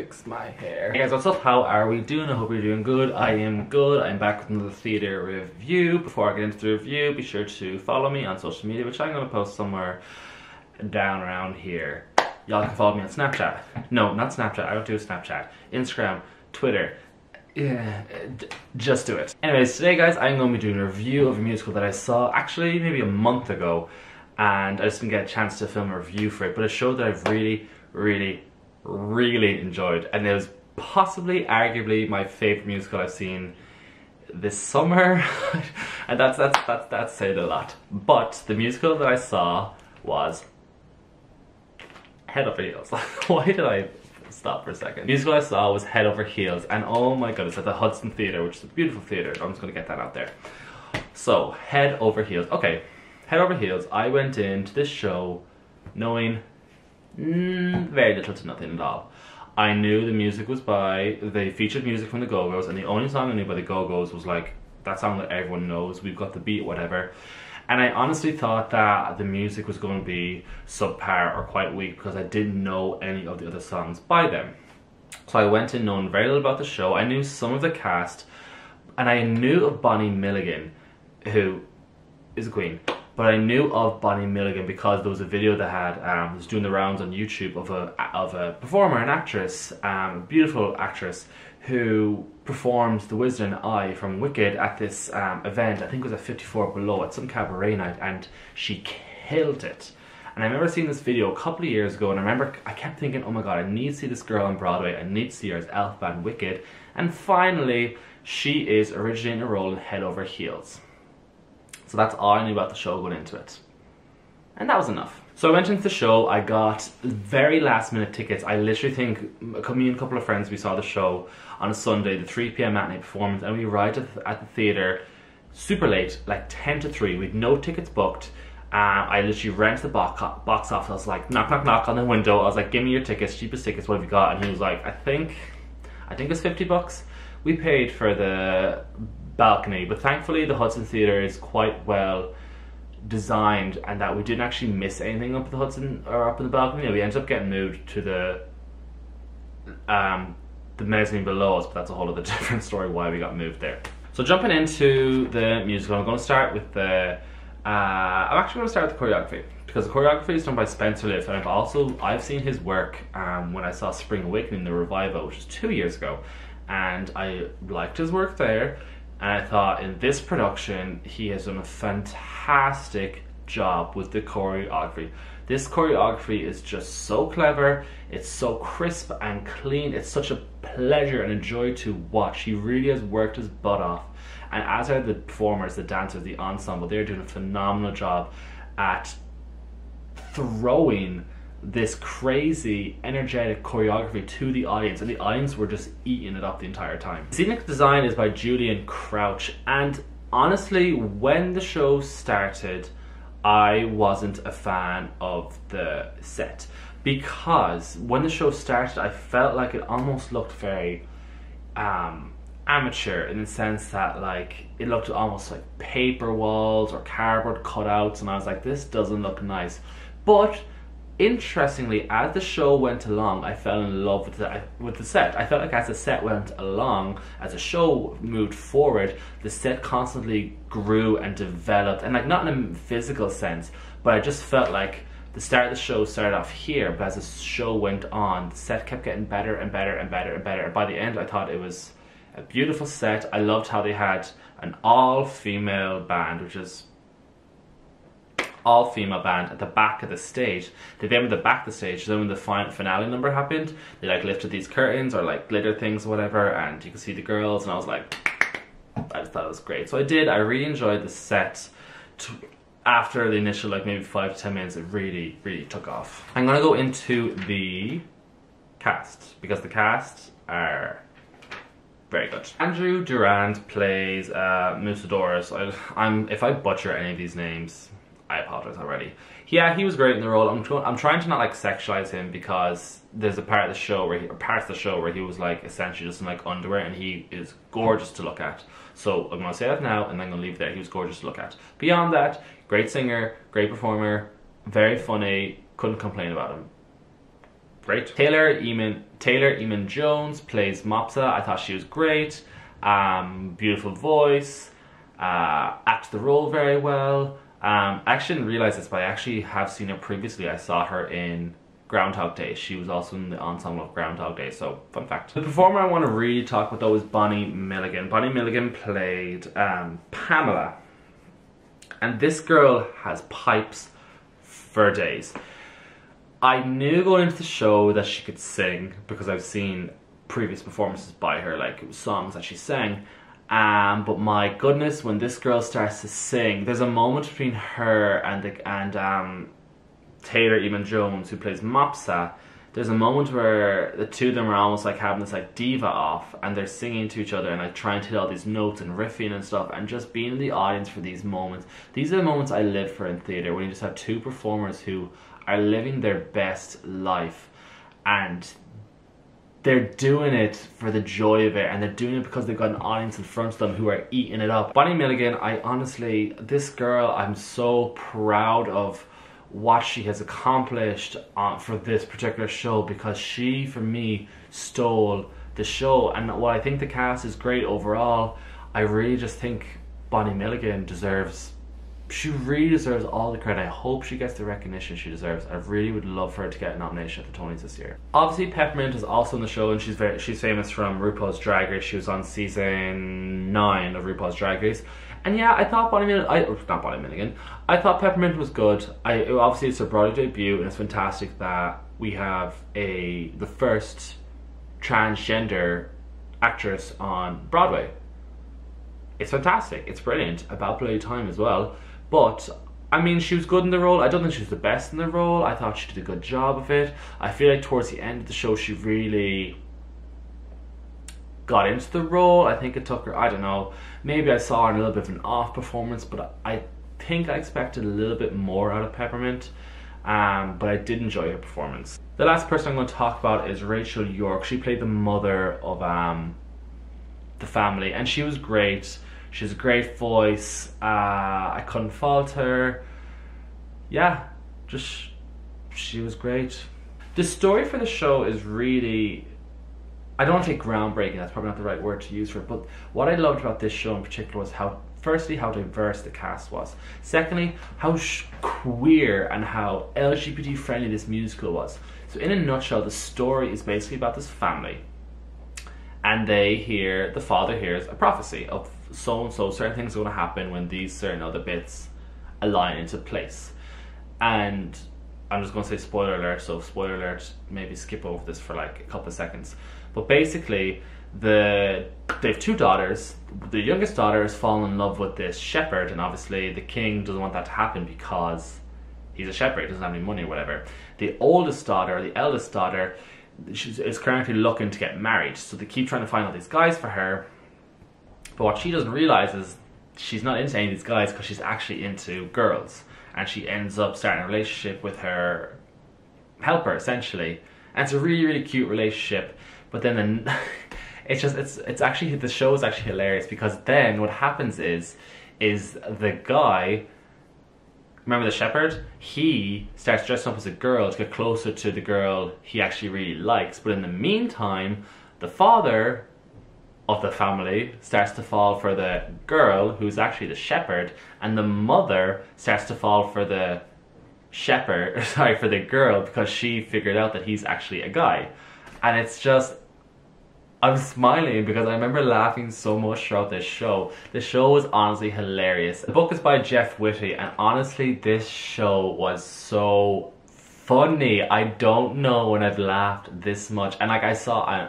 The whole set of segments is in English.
fix my hair. Hey guys, what's up? How are we doing? I hope you're doing good. I am good. I'm back with another theatre review. Before I get into the review, be sure to follow me on social media, which I'm going to post somewhere down around here. Y'all can follow me on Snapchat. No, not Snapchat. I don't do Snapchat. Instagram, Twitter. Yeah, just do it. Anyways, today guys, I'm going to be doing a review of a musical that I saw actually maybe a month ago, and I just didn't get a chance to film a review for it, but a show that I've really enjoyed, and it was possibly, arguably, my favourite musical I've seen this summer, and that's saying a lot. But the musical that I saw was Head Over Heels. Why did I stop for a second? The musical I saw was Head Over Heels, and oh my god, it's at the Hudson Theatre, which is a beautiful theatre. I'm just going to get that out there. So, Head Over Heels. Okay, Head Over Heels. I went into this show knowing very little to nothing at all. I knew the music was by, they featured music from the Go-Go's, and the only song I knew by the Go-Go's was like that song that everyone knows, We've Got the Beat, whatever. And I honestly thought that the music was going to be subpar or quite weak because I didn't know any of the other songs by them. So I went in knowing very little about the show. I knew some of the cast, and I knew of Bonnie Milligan, who is a queen. But I knew of Bonnie Milligan because there was a video that had was doing the rounds on YouTube of a performer, an actress, a beautiful actress, who performed The Wizard and I from Wicked at this event. I think it was at 54 Below at some cabaret night, and she killed it. And I remember seeing this video a couple of years ago, and I kept thinking, oh my god, I need to see this girl on Broadway. I need to see her as Elphaba in Wicked. And finally, she is originating a role in Head Over Heels. So that's all I knew about the show going into it. And that was enough. So I went into the show, I got very last minute tickets. I literally think, me and a couple of friends, we saw the show on a Sunday, the 3 p.m. matinee performance, and we arrived at the theatre super late, like 10 to 3. We had no tickets booked. I literally rented the box office. I was like, knock, knock, knock on the window. I was like, give me your tickets, cheapest tickets, what have you got? And he was like, I think it's 50 bucks. We paid for the balcony, but thankfully the Hudson Theatre is quite well designed, and that we didn't actually miss anything up at the Hudson or up in the balcony. We ended up getting moved to the mezzanine below us, but that's a whole other different story why we got moved there. So jumping into the musical, I'm going to start with the I'm actually going to start with the choreography, because the choreography is done by Spencer Lift, and I've seen his work when I saw Spring Awakening, the revival, which was 2 years ago, and I liked his work there. And I thought in this production, he has done a fantastic job with the choreography. This choreography is just so clever, it's so crisp and clean, it's such a pleasure and a joy to watch. He really has worked his butt off. And as are the performers, the dancers, the ensemble, they're doing a phenomenal job at throwing this crazy, energetic choreography to the audience, and the audience were just eating it up the entire time. The scenic design is by Julian Crouch, and honestly, when the show started, I wasn't a fan of the set, because when the show started, I felt like it almost looked very amateur, in the sense that like it looked almost like paper walls or cardboard cutouts, and I was like, this doesn't look nice. But interestingly, as the show went along, I fell in love with the set. I felt like as the set went along, as the show moved forward, the set constantly grew and developed, and like not in a physical sense, but I just felt like the start of the show started off here, but as the show went on, the set kept getting better and better and better and better. And by the end, I thought it was a beautiful set. I loved how they had an all-female band, which is all-female band at the back of the stage. They then at the back of the stage, then when the finale number happened, they like lifted these curtains or like glitter things or whatever, and you could see the girls, and I was like, I just thought it was great. So I really enjoyed the set. After the initial like maybe 5 to 10 minutes, it really took off. I'm gonna go into the cast, because the cast are very good. Andrew Durand plays Musidorus. If I butcher any of these names, I apologize already. Yeah, he was great in the role. I'm trying to not like sexualize him, because there's a part of the show where he was like essentially just in like underwear, and he is gorgeous to look at. So I'm gonna say that now, and then I'm gonna leave it there. He was gorgeous to look at. Beyond that, great singer, great performer, very funny. Couldn't complain about him. great. Taylor Eamon Jones plays Mopsa. I thought she was great. Beautiful voice. Acts the role very well. I actually didn't realize this, but I actually have seen her previously. I saw her in Groundhog Day. She was also in the ensemble of Groundhog Day, so fun fact. The performer I want to really talk about though is Bonnie Milligan. Bonnie Milligan played Pamela. And this girl has pipes for days. I knew going into the show that she could sing because I've seen previous performances by her, like songs that she sang. But my goodness, when this girl starts to sing, there's a moment between her and Taylor Eamon Jones, who plays Mopsa. There's a moment where the two of them are almost like having this like diva off, and they're singing to each other and like trying to hit all these notes and riffing and stuff, and just being in the audience for these moments. These are the moments I live for in theatre, when you just have two performers who are living their best life, and they're doing it for the joy of it, and they're doing it because they've got an audience in front of them who are eating it up. Bonnie Milligan, this girl, I'm so proud of what she has accomplished for this particular show, because she, for me, stole the show. And while I think the cast is great overall, I really just think Bonnie Milligan she really deserves all the credit. I hope she gets the recognition she deserves. I really would love for her to get a nomination at the Tonys this year. Obviously, Peppermint is also in the show, and she's famous from RuPaul's Drag Race. She was on season 9 of RuPaul's Drag Race. And yeah, I thought I thought Peppermint was good. Obviously it's her Broadway debut, and it's fantastic that we have the first transgender actress on Broadway. It's fantastic. It's brilliant. About bloody time as well. But I mean, she was good in the role. I don't think she was the best in the role. I thought she did a good job of it. I feel like towards the end of the show, she really got into the role. I think it took her, I don't know, maybe I saw her in a little bit of an off performance, but I think I expected a little bit more out of Peppermint, but I did enjoy her performance. The last person I'm going to talk about is Rachel York. She played the mother of the family, and she was great. She has a great voice. I couldn't fault her. Yeah, she was great. The story for the show is really, I don't want to say groundbreaking, that's probably not the right word to use for it, but what I loved about this show in particular was firstly, how diverse the cast was. Secondly, how queer and how LGBT friendly this musical was. So in a nutshell, the story is basically about this family, and the father hears a prophecy of so-and-so, certain things are going to happen when these certain other bits align into place. And I'm just going to say spoiler alert, so spoiler alert, maybe skip over this for like a couple of seconds. But basically, they have two daughters. The youngest daughter has fallen in love with this shepherd, and obviously the king doesn't want that to happen because he's a shepherd, he doesn't have any money or whatever. The eldest daughter, is currently looking to get married, so they keep trying to find all these guys for her. But what she doesn't realize is she's not into any of these guys because she's actually into girls, and she ends up starting a relationship with her helper, essentially. And it's a really, really cute relationship. But then it's actually, the show is actually hilarious, because then what happens is the guy, remember the shepherd? He starts dressing up as a girl to get closer to the girl he actually really likes. But in the meantime, the father of the family starts to fall for the girl who's actually the shepherd, and the mother starts to fall for the for the girl, because she figured out that he's actually a guy. And it's just, I'm smiling because I remember laughing so much throughout this show. The show was honestly hilarious. The book is by Jeff Whitty, and honestly this show was so funny. I don't know when I've laughed this much. And like I saw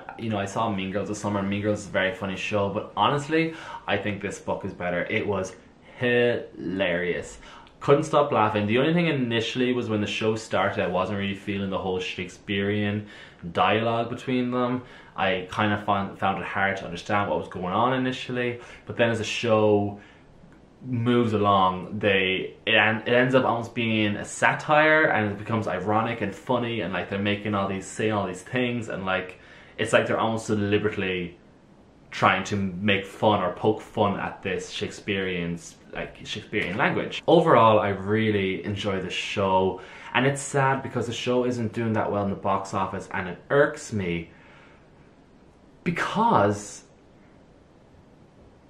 Mean Girls this summer. Mean Girls is a very funny show, but honestly I think this book is better. It was hilarious. Couldn't stop laughing. The only thing initially was when the show started, I wasn't really feeling the whole Shakespearean dialogue between them. I kind of found it hard to understand what was going on initially, but then as the show moves along, it ends up almost being a satire, and it becomes ironic and funny, and like they're saying all these things, and like it's like they're almost deliberately trying to make fun or poke fun at this Shakespearean language. Overall, I really enjoy the show, and it's sad because the show isn't doing that well in the box office, and it irks me because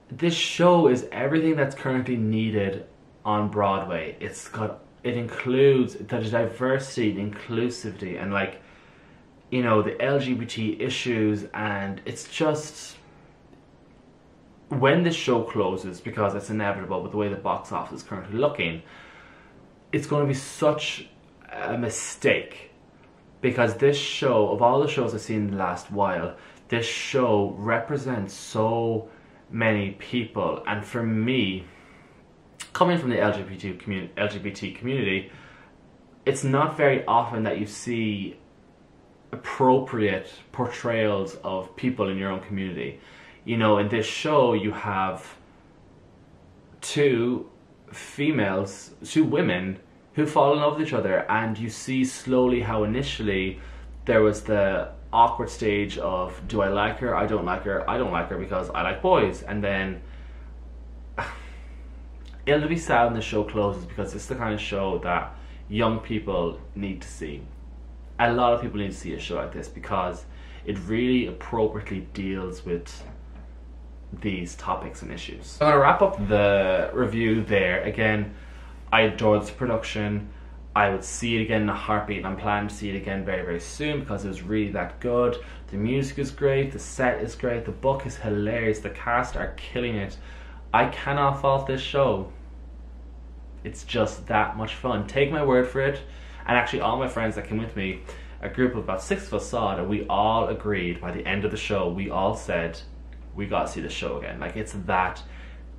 this show is everything that's currently needed on Broadway. It includes the diversity, the inclusivity, and like, you know, the LGBT issues, and it's just, when this show closes, because it's inevitable with the way the box office is currently looking, it's going to be such a mistake, because this show, of all the shows I've seen in the last while, this show represents so many people. And for me, coming from the LGBT community, it's not very often that you see appropriate portrayals of people in your own community. You know, in this show you have two women who fall in love with each other, and you see slowly how initially there was the awkward stage of, do I like her, I don't like her, I don't like her because I like boys. And then it'll be sad when the show closes, because it's the kind of show that young people need to see. A lot of people need to see a show like this, because it really appropriately deals with these topics and issues. I'm going to wrap up the review there. Again, I adored this production. I would see it again in a heartbeat, and I'm planning to see it again very, very soon, because it was really that good. The music is great, the set is great, the book is hilarious, the cast are killing it. I cannot fault this show. It's just that much fun. Take my word for it. And actually, all my friends that came with me, a group of about 6 of us, saw it, and we all agreed by the end of the show, we all said, we gotta see the show again. Like, it's that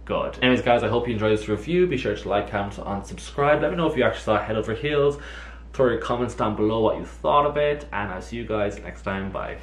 good. Anyways guys, I hope you enjoyed this review. Be sure to like, comment, and subscribe. Let me know if you actually saw Head Over Heels. Throw your comments down below what you thought of it, and I'll see you guys next time. Bye.